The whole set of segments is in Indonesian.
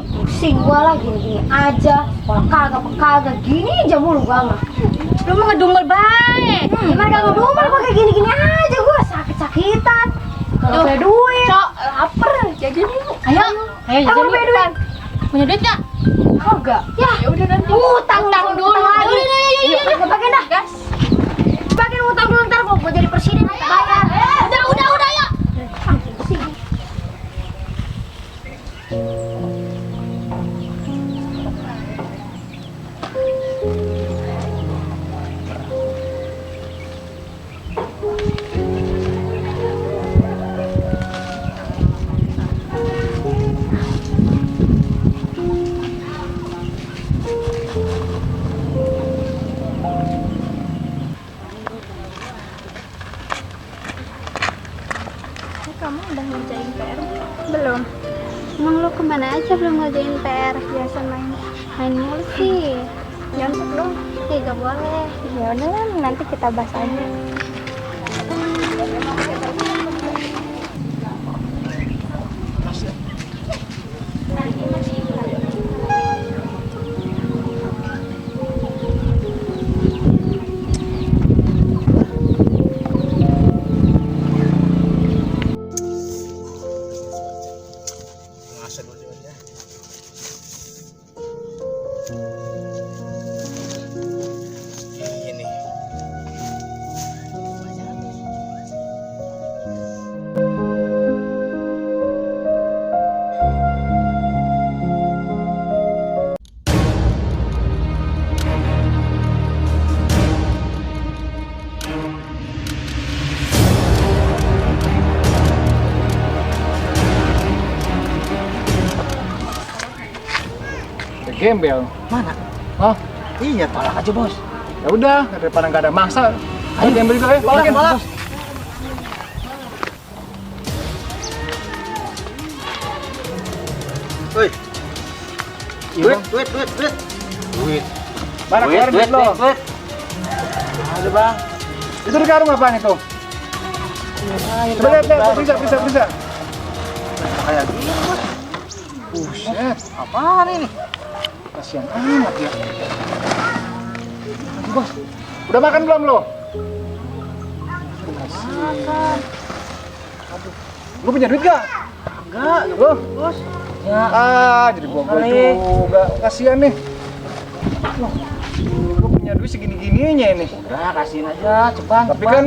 Pusing gua lah gini-gini aja. Sekolah kagak gini aja mulu gua mah. Lu mah ngedumel baik. Gimana kagak ngedumel gua kayak gini-gini aja gua sakit-sakitan. Kalau punya duit. Cok, lapar. Jajan yuk. Ayo Aku jajan punya yuk. duit. Punya duit enggak? Kagak. Ya, Udah nanti. utang dulu. lagi. Iya. Pakai dah. Gas. Pakai utang dulu ntar gua jadi presiden bayar. Udah ya. Pusing. Kamu udah ngerjain PR belum? Emang lu kemana aja belum ngerjain PR? Biasa main mulu sih. Nyontek dong. Gak boleh. Ya udah lah, nanti kita bahas aja. Masa dulu-dulunya. Ini. Gembel. Mana? Hah? Iya, tolak aja, Bos. Ya udah, daripada nggak ada masa. Ayo gembel juga ya, palakin. Tolak. Woi. Duit. Duit. Mana keluarin duit lo? Ada, Bang. Itu di karung apaan itu? Coba lihat, bisa. Kayak gini, Bos. Buset, Apaan ini? kasihan amat ya. Aduh, Bos. Udah makan belum lo? Makan. Lu punya duit gak? Enggak, Lo? Bos. Ya. Jadi buang-buang Kali. juga. Kasihan nih. Loh, lu punya duit segini-gininya ini. Udah, kasihin aja, cepat. Tapi kan,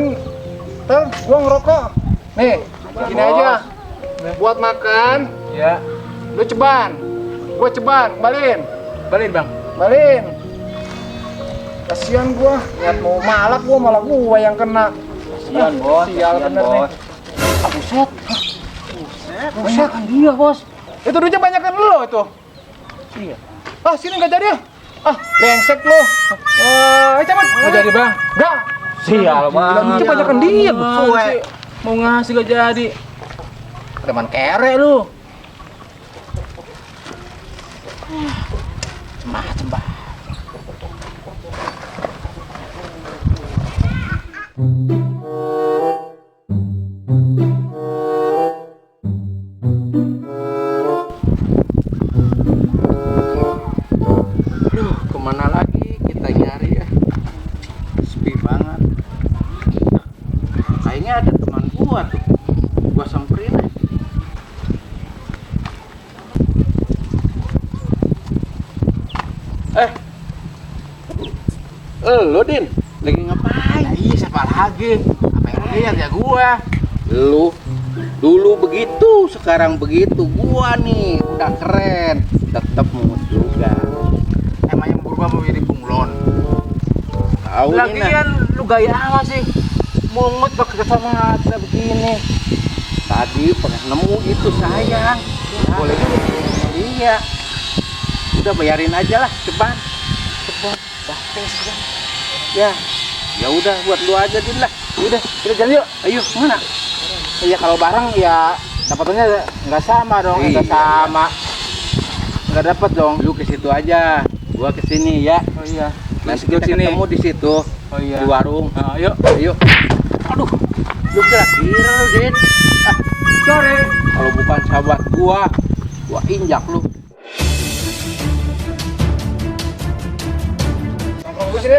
ntar gua ngerokok. Nih, gini Bos. aja. Buat makan, Ya. lu ceban. Gua ceban, kembaliin. Balik, Bang. Kembaliin. Kasihan gua, lihat mau malak gua malah gua yang kena. Kasihan, Bos. Sial Kasihan, bener nih. Bos. Buset. Buset. Kan dia, Bos. Itu duitnya banyak kan lo itu. Iya. Ah, sini nggak jadi ya? Ah, brengsek lo. Ayo cabut. Nggak jadi, Bang. Nggak. Sial, Bang. Duitnya banyak kan dia. Suwe. Mau ngasih gak jadi. Teman kere lu. Macem, Bang. Aduh, kemana lagi kita nyari ya? Sepi banget. Kayaknya ada teman gua tuh. Gua samperin. Lu Din, lagi ngapain? Iya, siapa lagi? Apa yang lu lihat ya gua? Lu dulu begitu, sekarang begitu. Gua nih udah keren, tetap mungut juga. Emang yang berubah mau jadi bunglon? Tahu nih. Lagian lu gaya amat sih. Mungut pakai kacamata begini. Tadi pernah nemu itu sayang. Boleh juga. Iya. Udah bayarin aja lah, cepat. Bates ya. Ya udah buat lu aja Din lah. Udah, kita jalan yuk. Ayo, mana? Iya kalau bareng ya dapatannya nggak sama dong, nggak sama. Nggak dapat dong. Lu ke situ aja, gua ke sini ya. Oh iya. Nanti kita ketemu di situ. Oh iya. Di warung. Ayo. Aduh. Lu kira-kira lu Din. Sorry. Kalau bukan sahabat gua injak lu. sini.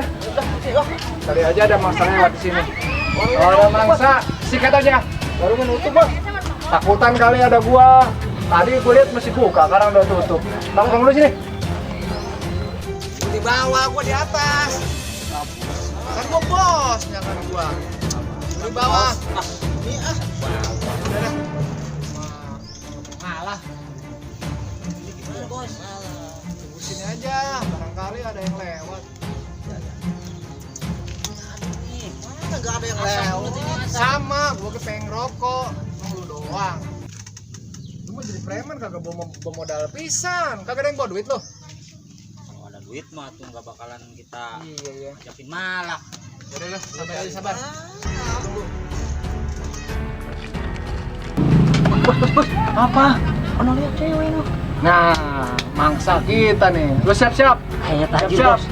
Kali aja ada mangsa lewat di sini. Kalau ada mangsa, sikat aja. Baru menutup, Bos. Takutan kali ada gua. Tadi gua lihat masih buka, sekarang udah tutup. Bang, dulu sini. Di bawah, gua di atas. Kan gua bosnya kan gua. Di bawah. Ini udah dah. Ngalah. Ini gimana, Bos? Tunggu sini aja, barangkali ada yang lewat. Mana nggak ada yang lewat? Sama, gua kepengen rokok. Lu doang. Lu mau jadi preman kagak bawa modal pisan. Kagak ada yang bawa duit lo. Kalau ada duit mah tuh nggak bakalan kita Iya. ajakin malak. Udah lah, sabar aja, sabar. Tunggu. Apa? Ono lihat cewek lu. Nah, mangsa kita nih. Lu siap-siap. Kayak tajir, Siap-siap. Bos.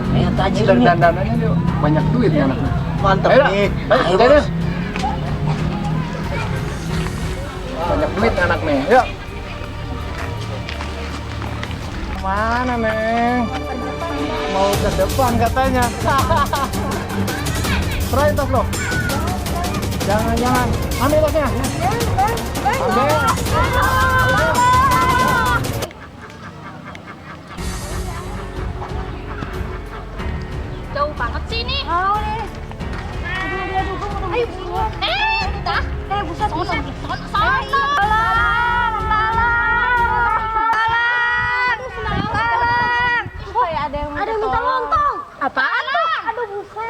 Kayak tajir Dari nih. dandanannya dia banyak duit nih anaknya. Mantap Ayo, nih. ayo, Bos. ayo. Banyak duit anak nih. Yuk. Mana, Neng? Mau ke depan katanya. Try tas lo. Jangan. Ambil tasnya. Ambil. Jauh banget sih ini. Mau deh. Aduh, gua mau Ayo, nunggu. kita. Buset, Sono, buset. sono. Ada yang Ada yang minta lontong. Apaan tuh? Aduh, buset.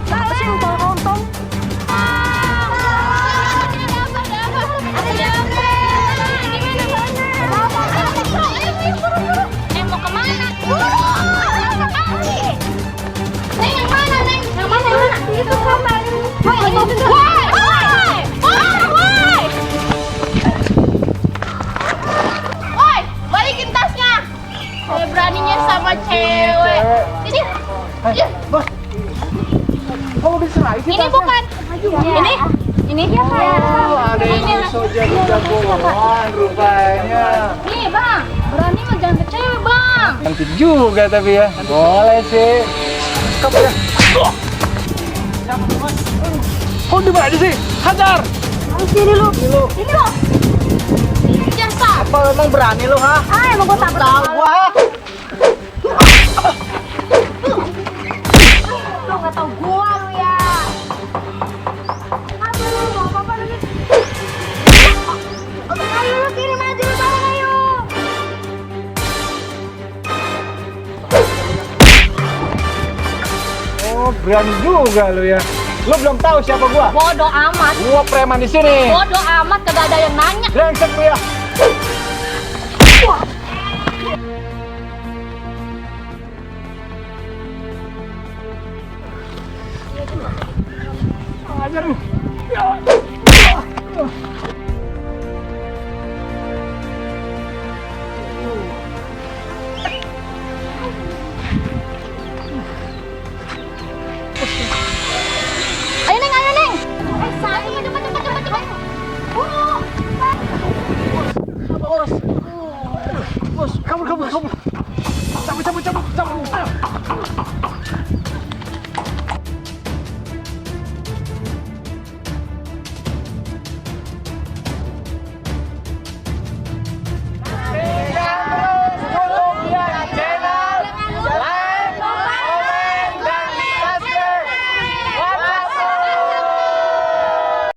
Apa sih minta lontong? Mau kemana? Neng, yang mana, Neng? Yang mana? Itu kamar. Woi, balikin tasnya. Saya beraninya sama cewek. Ini, Bos. Kamu diserahin sih ini tasnya? bukan. Ini. Oh, ada yang bisa jago-jagoan rupanya. Nih, Bang. Berani mah jangan ke cewek, Bang. Cantik juga tapi ya. Boleh sih. Kamu ya. Kau di mana sih? Hajar. Sini lu. Ini lo. Jasa. Apa emang berani lo, ha? Emang gua takut. Tahu gua. Lu nggak tahu gua lu ya. Apa lu mau apa lagi? Ayo lu kirim aja lu sana ayo. Oh, berani juga lo ya. Lo belum tahu siapa gua? Bodoh amat. Gua preman di sini. Bodoh amat, kagak ada yang nanya. Brengsek lo ya. Ajar lu. Ya.